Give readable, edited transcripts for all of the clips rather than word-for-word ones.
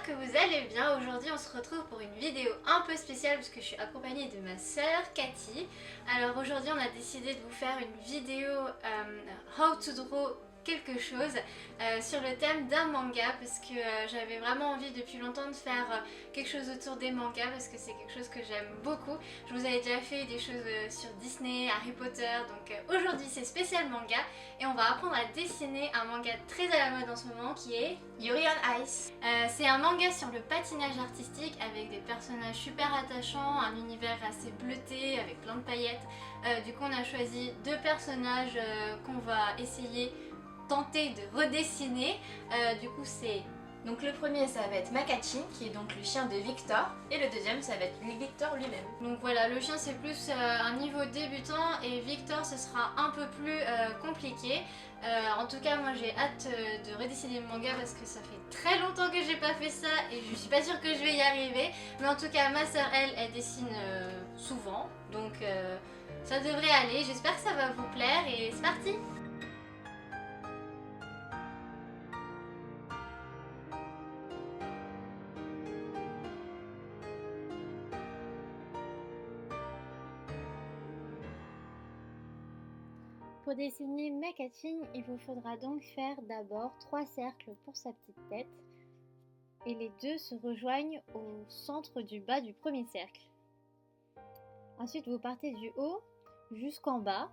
j'espère que vous allez bien. Aujourd'hui on se retrouve pour une vidéo un peu spéciale parce que je suis accompagnée de ma sœur Cathy. Alors aujourd'hui on a décidé de vous faire une vidéo How to Draw quelque chose sur le thème d'un manga parce que j'avais vraiment envie depuis longtemps de faire quelque chose autour des mangas parce que c'est quelque chose que j'aime beaucoup. Je vous avais déjà fait des choses sur Disney, Harry Potter, donc aujourd'hui c'est spécial manga et on va apprendre à dessiner un manga très à la mode en ce moment qui est Yuri on Ice. C'est un manga sur le patinage artistique avec des personnages super attachants, un univers assez bleuté avec plein de paillettes. Du coup on a choisi deux personnages qu'on va essayer tenter de redessiner. Du coup c'est... Donc le premier ça va être Makachin qui est donc le chien de Victor et le deuxième ça va être Victor lui-même. Donc voilà, le chien c'est plus un niveau débutant et Victor ce sera un peu plus compliqué. En tout cas moi j'ai hâte de redessiner le manga parce que ça fait très longtemps que j'ai pas fait ça et je suis pas sûre que je vais y arriver. Mais en tout cas ma soeur elle dessine souvent donc ça devrait aller. J'espère que ça va vous plaire et c'est parti. Pour dessiner Makachin, il vous faudra donc faire d'abord 3 cercles pour sa petite tête et les deux se rejoignent au centre du bas du premier cercle. Ensuite, vous partez du haut jusqu'en bas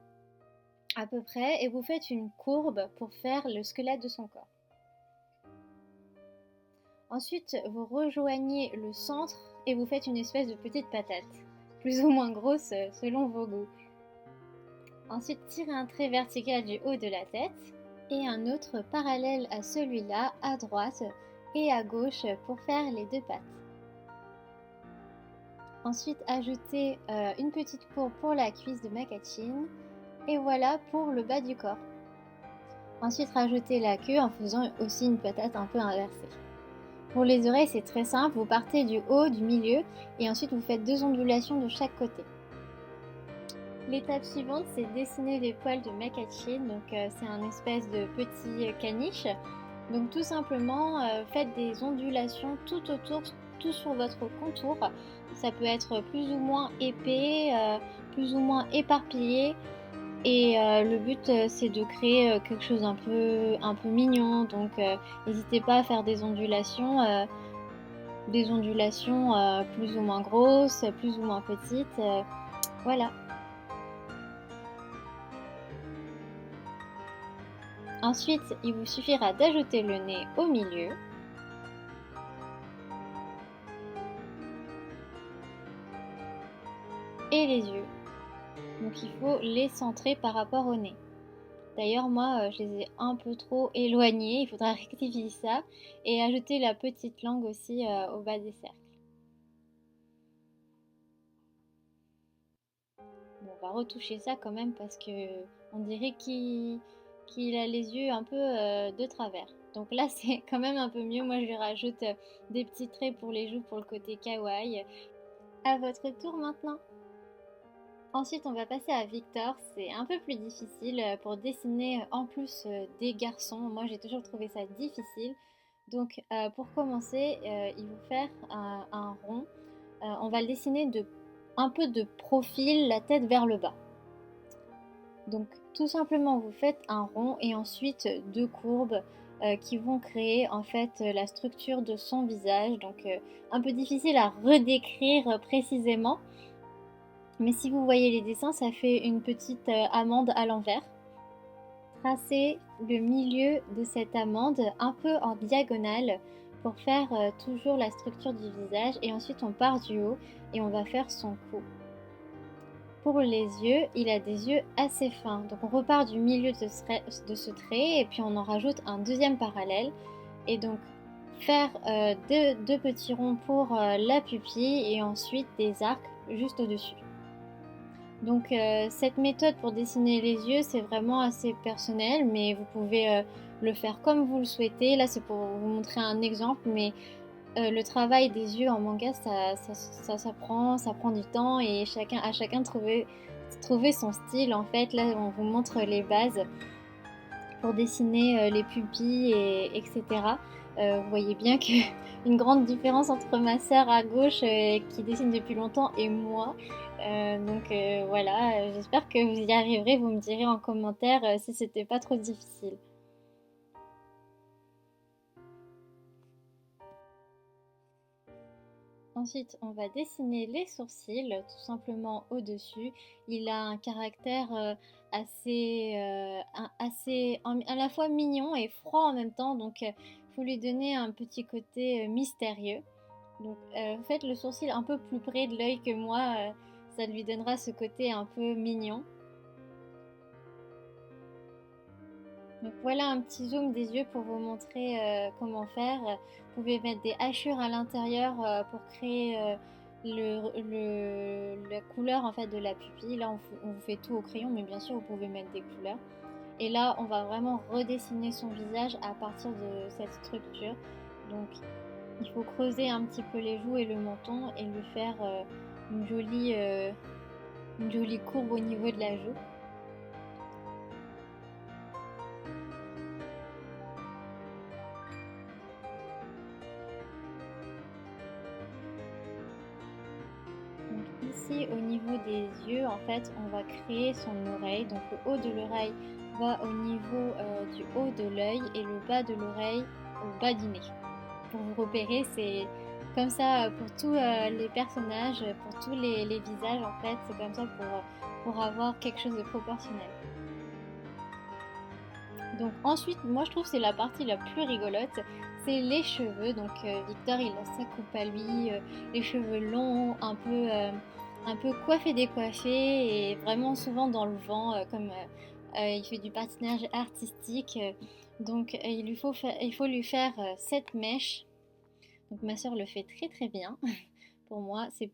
à peu près et vous faites une courbe pour faire le squelette de son corps. Ensuite, vous rejoignez le centre et vous faites une espèce de petite patate, plus ou moins grosse selon vos goûts. Ensuite, tirez un trait vertical du haut de la tête et un autre parallèle à celui-là à droite et à gauche pour faire les deux pattes. Ensuite, ajoutez une petite courbe pour la cuisse de Makachin et voilà pour le bas du corps. Ensuite, rajoutez la queue en faisant aussi une patate un peu inversée. Pour les oreilles, c'est très simple, vous partez du haut, du milieu et ensuite vous faites 2 ondulations de chaque côté. L'étape suivante, c'est dessiner les poils de Makachin, donc c'est un espèce de petit caniche. Donc tout simplement, faites des ondulations tout autour, tout sur votre contour. Ça peut être plus ou moins épais, plus ou moins éparpillé. Et le but, c'est de créer quelque chose un peu mignon. Donc n'hésitez pas à faire des ondulations plus ou moins grosses, plus ou moins petites. Voilà. Ensuite, il vous suffira d'ajouter le nez au milieu. Et les yeux. Donc il faut les centrer par rapport au nez. D'ailleurs moi je les ai un peu trop éloignés, il faudra rectifier ça. Et ajouter la petite langue aussi au bas des cercles. Bon, on va retoucher ça quand même parce que on dirait qu'il a les yeux un peu de travers. Donc là c'est quand même un peu mieux, moi je rajoute des petits traits pour les joues pour le côté kawaii. À votre tour maintenant. Ensuite on va passer à Victor, c'est un peu plus difficile pour dessiner en plus des garçons. Moi j'ai toujours trouvé ça difficile. Donc pour commencer il faut faire un rond. On va le dessiner un peu de profil, la tête vers le bas. Donc tout simplement vous faites un rond et ensuite 2 courbes qui vont créer en fait la structure de son visage. Donc un peu difficile à redécrire précisément. Mais si vous voyez les dessins, ça fait une petite amande à l'envers. Tracez le milieu de cette amande un peu en diagonale pour faire toujours la structure du visage. Et ensuite on part du haut et on va faire son cou. Pour les yeux, il a des yeux assez fins. Donc on repart du milieu de ce trait et puis on en rajoute un deuxième parallèle. Et donc faire deux petits ronds pour la pupille et ensuite des arcs juste au-dessus. Donc cette méthode pour dessiner les yeux, c'est vraiment assez personnel, mais vous pouvez le faire comme vous le souhaitez. Là, c'est pour vous montrer un exemple, mais le travail des yeux en manga, ça prend du temps et à chacun trouver son style. En fait, là, on vous montre les bases pour dessiner les pupilles, etc. Vous voyez bien que une grande différence entre ma sœur à gauche qui dessine depuis longtemps et moi. Voilà, j'espère que vous y arriverez. Vous me direz en commentaire si c'était pas trop difficile. Ensuite, on va dessiner les sourcils tout simplement au-dessus. Il a un caractère assez à la fois mignon et froid en même temps, donc il faut lui donner un petit côté mystérieux. Donc faites le sourcil un peu plus près de l'œil que moi, ça lui donnera ce côté un peu mignon. Donc voilà un petit zoom des yeux pour vous montrer comment faire. Vous pouvez mettre des hachures à l'intérieur pour créer la couleur en fait de la pupille. Là on vous fait tout au crayon, mais bien sûr vous pouvez mettre des couleurs. Et là on va vraiment redessiner son visage à partir de cette structure. Donc il faut creuser un petit peu les joues et le menton et lui faire une jolie courbe au niveau de la joue. Donc ici au niveau des yeux, en fait, on va créer son oreille. Donc le haut de l'oreille va au niveau du haut de l'œil et le bas de l'oreille au bas du nez. Pour vous repérer, c'est comme ça pour tous les personnages, pour tous les visages en fait, c'est comme ça pour avoir quelque chose de proportionnel. Donc ensuite, moi je trouve que c'est la partie la plus rigolote, c'est les cheveux. Donc Victor il a sa coupe à lui, les cheveux longs, un peu coiffés décoiffés et vraiment souvent dans le vent, comme il fait du patinage artistique. Donc il faut lui faire cette mèche. Donc ma soeur le fait très très bien. Pour moi, c'est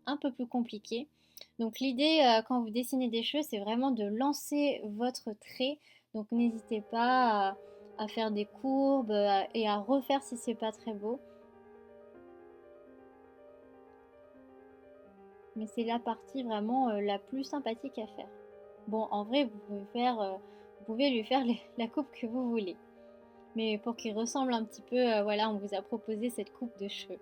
un peu plus compliqué. Donc l'idée quand vous dessinez des cheveux, c'est vraiment de lancer votre trait. Donc n'hésitez pas à faire des courbes et à refaire si c'est pas très beau. Mais c'est la partie vraiment la plus sympathique à faire. Bon, en vrai, vous pouvez lui faire la coupe que vous voulez. Mais pour qu'il ressemble un petit peu, voilà, on vous a proposé cette coupe de cheveux.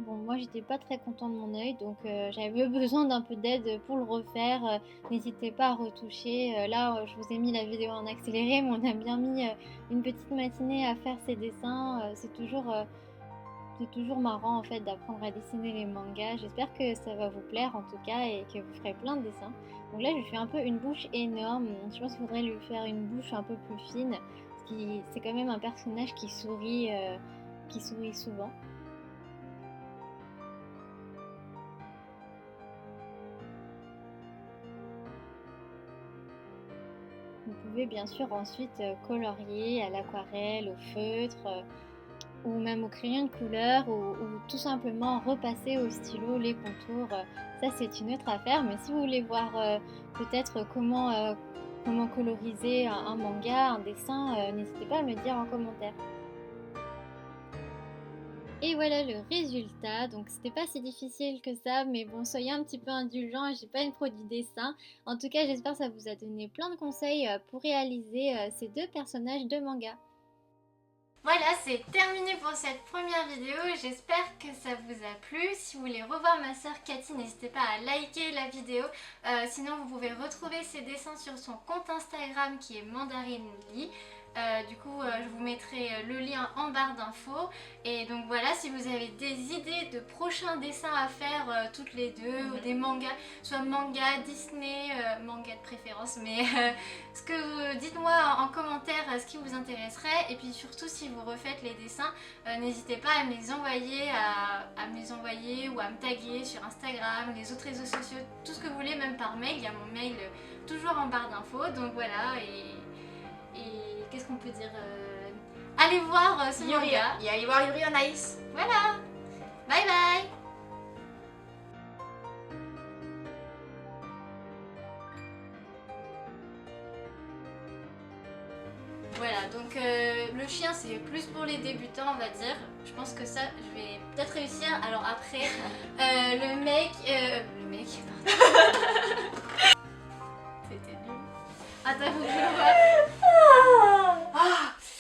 Bon, moi j'étais pas très contente de mon œil, donc j'avais besoin d'un peu d'aide pour le refaire. N'hésitez pas à retoucher. Là, je vous ai mis la vidéo en accéléré, mais on a bien mis une petite matinée à faire ces dessins. C'est toujours marrant en fait d'apprendre à dessiner les mangas. J'espère que ça va vous plaire en tout cas et que vous ferez plein de dessins. Donc là, je lui fais un peu une bouche énorme. Je pense qu'il faudrait lui faire une bouche un peu plus fine, parce que c'est quand même un personnage qui sourit souvent. Vous pouvez bien sûr ensuite colorier à l'aquarelle, au feutre ou même au crayon de couleur ou tout simplement repasser au stylo les contours. Ça c'est une autre affaire, mais si vous voulez voir peut-être comment coloriser un manga, un dessin, n'hésitez pas à me le dire en commentaire. Et voilà le résultat. Donc c'était pas si difficile que ça, mais bon, soyez un petit peu indulgents, j'ai pas une pro du dessin. En tout cas, j'espère que ça vous a donné plein de conseils pour réaliser ces deux personnages de manga. Voilà, c'est terminé pour cette première vidéo. J'espère que ça vous a plu. Si vous voulez revoir ma soeur Cathy, n'hésitez pas à liker la vidéo. Sinon, vous pouvez retrouver ses dessins sur son compte Instagram qui est mandarinely. Du coup, je vous mettrai le lien en barre d'infos. Et donc voilà, si vous avez des idées de prochains dessins à faire toutes les deux, ou des mangas, soit manga, Disney, manga de préférence, mais dites-moi en commentaire ce qui vous intéresserait. Et puis surtout, si vous refaites les dessins, n'hésitez pas à me les envoyer, ou à me taguer sur Instagram, les autres réseaux sociaux, tout ce que vous voulez, même par mail. Il y a mon mail toujours en barre d'infos. Donc voilà, et qu'est-ce qu'on peut dire, allez voir ce manga. Et allez voir Yuri on Ice. Voilà. Bye bye. voilà, donc le chien c'est plus pour les débutants, on va dire. Je pense que ça, je vais peut-être réussir. Alors après, le mec, pardon. C'était nul. Attends, faut que je le vois.